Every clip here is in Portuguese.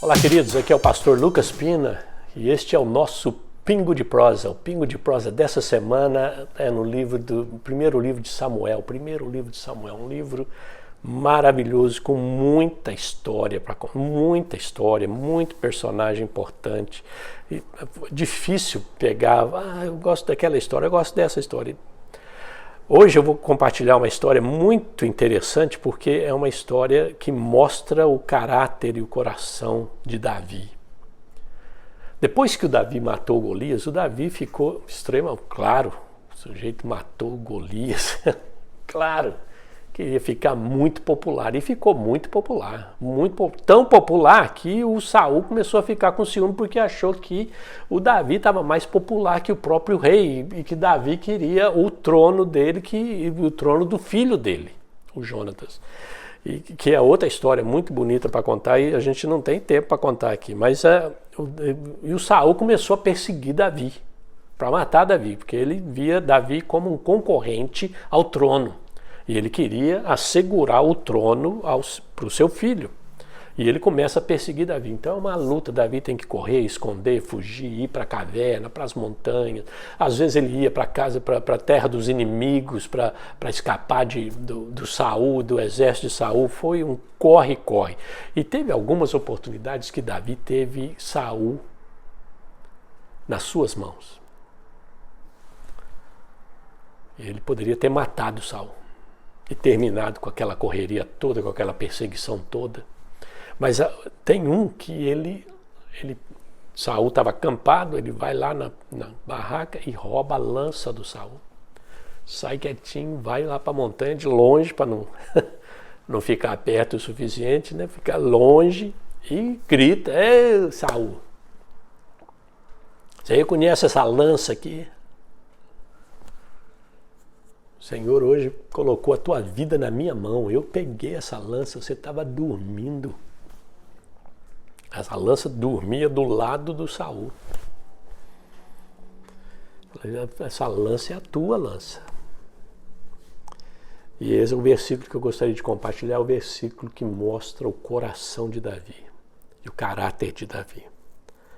Olá, queridos, aqui é o pastor Lucas Pina e este é o nosso Pingo de Prosa. O Pingo de Prosa dessa semana é no primeiro livro de Samuel, um livro maravilhoso com muita história, muito personagem importante. E difícil pegar, eu gosto daquela história, eu gosto dessa história. Hoje eu vou compartilhar uma história muito interessante porque é uma história que mostra o caráter e o coração de Davi. Depois que o Davi matou Golias, o Davi ficou claro, o sujeito matou Golias, claro, queria ficar muito popular e ficou muito popular, tão popular que o Saul começou a ficar com ciúme porque achou que o Davi estava mais popular que o próprio rei e que Davi queria o trono dele, o trono do filho dele, o Jonatas. E que é outra história muito bonita para contar e a gente não tem tempo para contar aqui, mas e o Saul começou a perseguir Davi, para matar Davi, porque ele via Davi como um concorrente ao trono. E ele queria assegurar o trono para o seu filho. E ele começa a perseguir Davi. Então é uma luta. Davi tem que correr, esconder, fugir, ir para a caverna, para as montanhas. Às vezes ele ia para casa, para a terra dos inimigos, para escapar do Saul, do exército de Saul. Foi um corre-corre. E teve algumas oportunidades que Davi teve Saul nas suas mãos. Ele poderia ter matado Saul e terminado com aquela correria toda, com aquela perseguição toda. Mas tem um que Saul estava acampado, ele vai lá na barraca e rouba a lança do Saul. Sai quietinho, vai lá para a montanha de longe, para não ficar perto o suficiente, né? Ficar longe e grita: "Ei, Saul, você reconhece essa lança aqui? O Senhor hoje colocou a tua vida na minha mão. Eu peguei essa lança, você estava dormindo." Essa lança dormia do lado do Saul. Essa lança é a tua lança. E esse é o versículo que eu gostaria de compartilhar, é o versículo que mostra o coração de Davi e o caráter de Davi.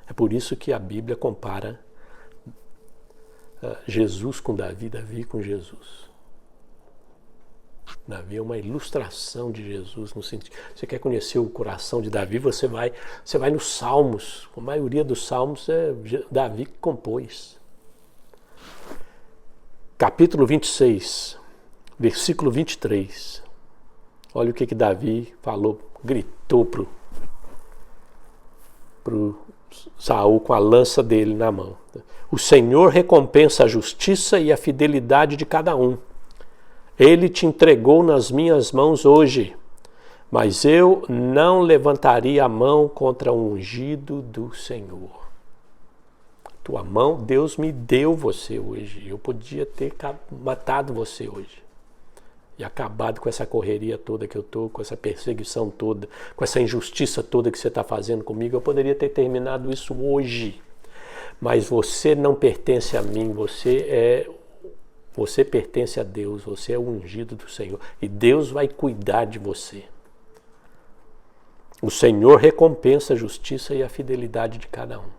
É por isso que a Bíblia compara Jesus com Davi, Davi com Jesus. Davi é uma ilustração de Jesus no sentido. Você quer conhecer o coração de Davi, você vai nos Salmos. A maioria dos Salmos é Davi que compôs. Capítulo 26, versículo 23. Olha o que Davi falou, gritou pro Saul com a lança dele na mão. O Senhor recompensa a justiça e a fidelidade de cada um. Ele te entregou nas minhas mãos hoje, mas eu não levantaria a mão contra o ungido do Senhor. Tua mão, Deus me deu você hoje. Eu podia ter matado você hoje. E acabado com essa correria toda que eu estou, com essa perseguição toda, com essa injustiça toda que você está fazendo comigo. Eu poderia ter terminado isso hoje. Mas você não pertence a mim, você pertence a Deus, você é o ungido do Senhor e Deus vai cuidar de você. O Senhor recompensa a justiça e a fidelidade de cada um.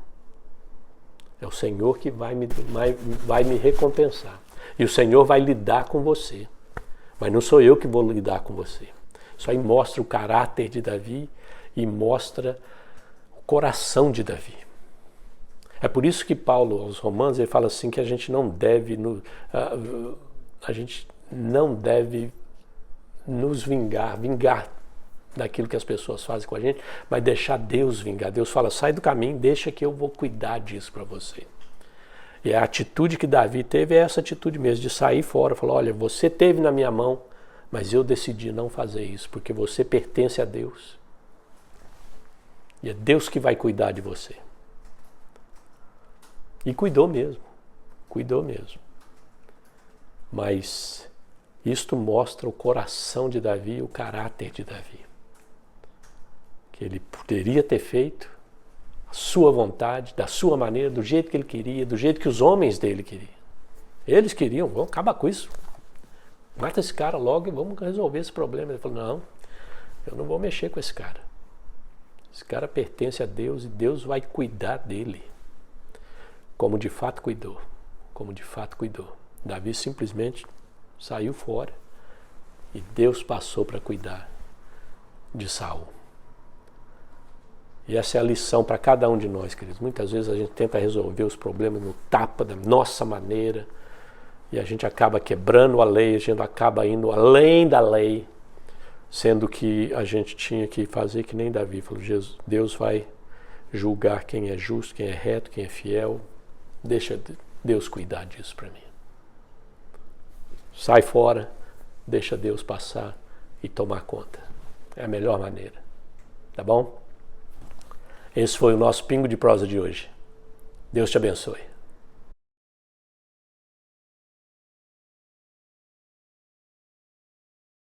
É o Senhor que vai me recompensar. E o Senhor vai lidar com você. Mas não sou eu que vou lidar com você. Isso aí mostra o caráter de Davi e mostra o coração de Davi. É por isso que Paulo, aos Romanos, ele fala assim que a gente não deve nos vingar daquilo que as pessoas fazem com a gente, mas deixar Deus vingar. Deus fala: sai do caminho, deixa que eu vou cuidar disso para você. E a atitude que Davi teve é essa atitude mesmo, de sair fora, falar: olha, você teve na minha mão, mas eu decidi não fazer isso, porque você pertence a Deus. E é Deus que vai cuidar de você. E cuidou mesmo. Mas isto mostra o coração de Davi e o caráter de Davi. Que ele poderia ter feito a sua vontade, da sua maneira, do jeito que ele queria, do jeito que os homens dele queriam. Eles queriam: vamos acabar com isso. Mata esse cara logo e vamos resolver esse problema. Ele falou: não, eu não vou mexer com esse cara. Esse cara pertence a Deus e Deus vai cuidar dele. Como de fato cuidou. Como de fato cuidou. Davi simplesmente saiu fora e Deus passou para cuidar de Saul. E essa é a lição para cada um de nós, queridos. Muitas vezes a gente tenta resolver os problemas no tapa da nossa maneira e a gente acaba quebrando a lei, a gente acaba indo além da lei, sendo que a gente tinha que fazer que nem Davi falou: Deus vai julgar quem é justo, quem é reto, quem é fiel. Deixa Deus cuidar disso para mim. Sai fora, deixa Deus passar e tomar conta. É a melhor maneira. Tá bom? Esse foi o nosso Pingo de Prosa de hoje. Deus te abençoe.